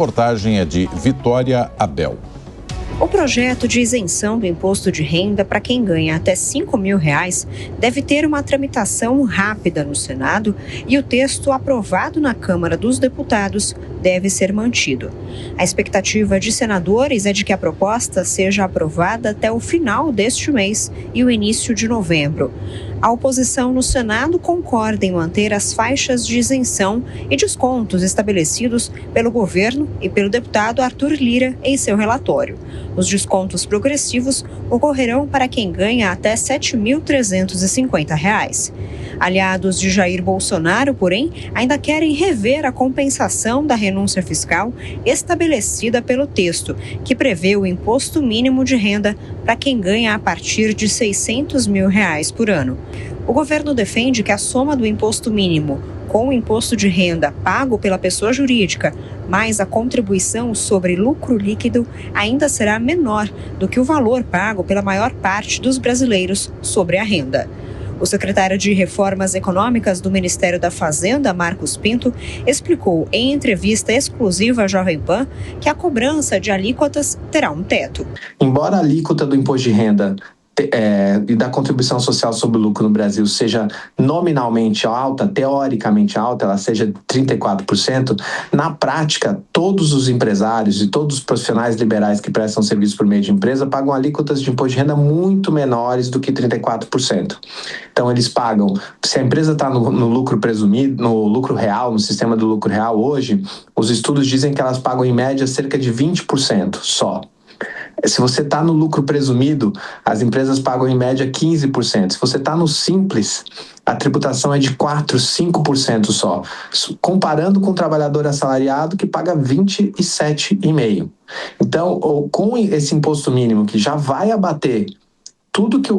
Reportagem é de Vitória Abel. O projeto de isenção do imposto de renda para quem ganha até R$5.000 deve ter uma tramitação rápida no Senado e o texto aprovado na Câmara dos Deputados deve ser mantido. A expectativa de senadores é de que a proposta seja aprovada até o final deste mês e o início de novembro. A oposição no Senado concorda em manter as faixas de isenção e descontos estabelecidos pelo governo e pelo deputado Arthur Lira em seu relatório. Os descontos progressivos ocorrerão para quem ganha até R$7.350. Aliados de Jair Bolsonaro, porém, ainda querem rever a compensação da renúncia fiscal estabelecida pelo texto, que prevê o imposto mínimo de renda para quem ganha a partir de R$600.000 por ano. O governo defende que a soma do imposto mínimo com o imposto de renda pago pela pessoa jurídica, mais a contribuição sobre lucro líquido, ainda será menor do que o valor pago pela maior parte dos brasileiros sobre a renda. O secretário de Reformas Econômicas do Ministério da Fazenda, Marcos Pinto, explicou em entrevista exclusiva à Jovem Pan que a cobrança de alíquotas terá um teto. Embora a alíquota do imposto de renda e da contribuição social sobre o lucro no Brasil seja nominalmente alta, teoricamente alta, ela seja 34%, na prática, todos os empresários e todos os profissionais liberais que prestam serviço por meio de empresa pagam alíquotas de imposto de renda muito menores do que 34%. Então, eles pagam, se a empresa está no lucro presumido, no lucro real, no sistema do lucro real hoje, os estudos dizem que elas pagam em média cerca de 20% só. Se você está no lucro presumido, as empresas pagam em média 15%. Se você está no simples, a tributação é de 4%, 5% só. Comparando com o trabalhador assalariado, que paga 27,5%. Então, com esse imposto mínimo, que já vai abater tudo que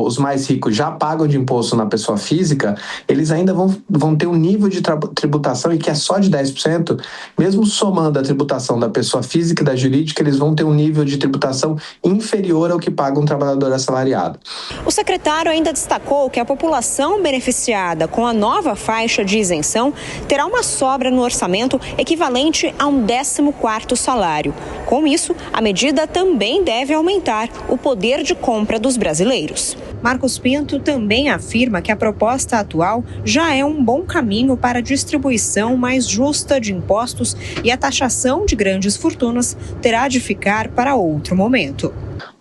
os mais ricos já pagam de imposto na pessoa física, eles ainda vão ter um nível de tributação, e que é só de 10%, mesmo somando a tributação da pessoa física e da jurídica, eles vão ter um nível de tributação inferior ao que paga um trabalhador assalariado. O secretário ainda destacou que a população beneficiada com a nova faixa de isenção terá uma sobra no orçamento equivalente a um 14º salário. Com isso, a medida também deve aumentar o poder de compra dos brasileiros. Marcos Pinto também afirma que a proposta atual já é um bom caminho para a distribuição mais justa de impostos, e a taxação de grandes fortunas terá de ficar para outro momento.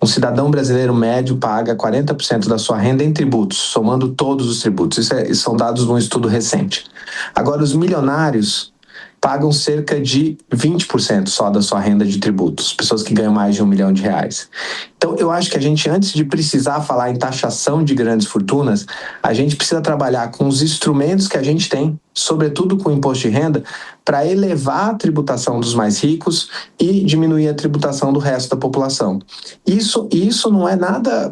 Um cidadão brasileiro médio paga 40% da sua renda em tributos, somando todos os tributos. Isso são dados de um estudo recente. Agora, os milionários pagam cerca de 20% só da sua renda de tributos, pessoas que ganham mais de R$1 milhão. Então, eu acho que a gente, antes de precisar falar em taxação de grandes fortunas, a gente precisa trabalhar com os instrumentos que a gente tem, sobretudo com o imposto de renda, para elevar a tributação dos mais ricos e diminuir a tributação do resto da população. Isso não é nada,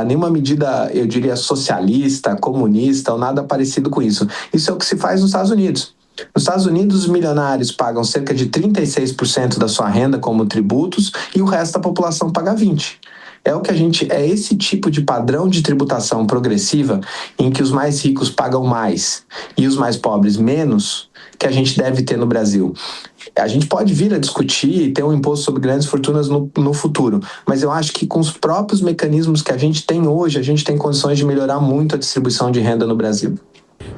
nenhuma medida, eu diria, socialista, comunista ou nada parecido com isso. Isso é o que se faz nos Estados Unidos. Nos Estados Unidos, os milionários pagam cerca de 36% da sua renda como tributos e o resto da população paga 20%. É esse tipo de padrão de tributação progressiva, em que os mais ricos pagam mais e os mais pobres menos, que a gente deve ter no Brasil. A gente pode vir a discutir e ter um imposto sobre grandes fortunas no futuro, mas eu acho que com os próprios mecanismos que a gente tem hoje, a gente tem condições de melhorar muito a distribuição de renda no Brasil.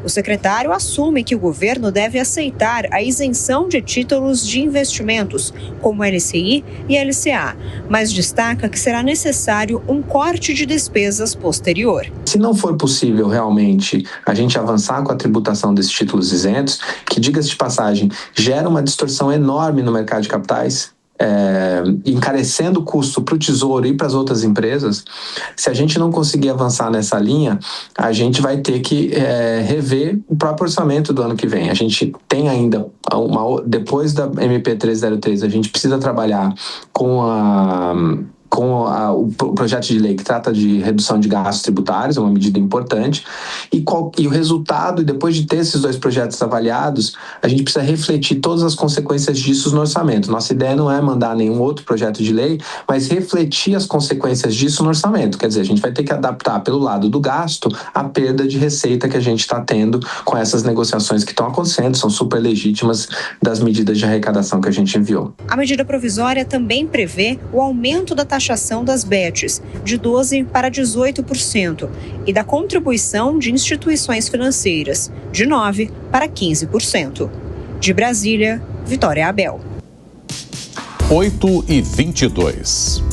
O secretário assume que o governo deve aceitar a isenção de títulos de investimentos, como LCI e LCA, mas destaca que será necessário um corte de despesas posterior. Se não for possível realmente a gente avançar com a tributação desses títulos isentos, que, diga-se de passagem, gera uma distorção enorme no mercado de capitais, encarecendo o custo para o Tesouro e para as outras empresas, se a gente não conseguir avançar nessa linha, a gente vai ter que rever o próprio orçamento do ano que vem. A gente tem ainda, depois da MP 303, a gente precisa trabalhar com com o projeto de lei que trata de redução de gastos tributários, é uma medida importante, e o resultado, e depois de ter esses 2 projetos avaliados, a gente precisa refletir todas as consequências disso no orçamento. Nossa ideia não é mandar nenhum outro projeto de lei, mas refletir as consequências disso no orçamento. Quer dizer, a gente vai ter que adaptar pelo lado do gasto a perda de receita que a gente está tendo com essas negociações que estão acontecendo, são super legítimas das medidas de arrecadação que a gente enviou. A medida provisória também prevê o aumento da taxação das bets, de 12% para 18%, e da contribuição de instituições financeiras, de 9% para 15%. De Brasília, Vitória Abel. 8h22.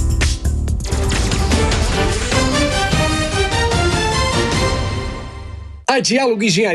A Diálogo Engenharia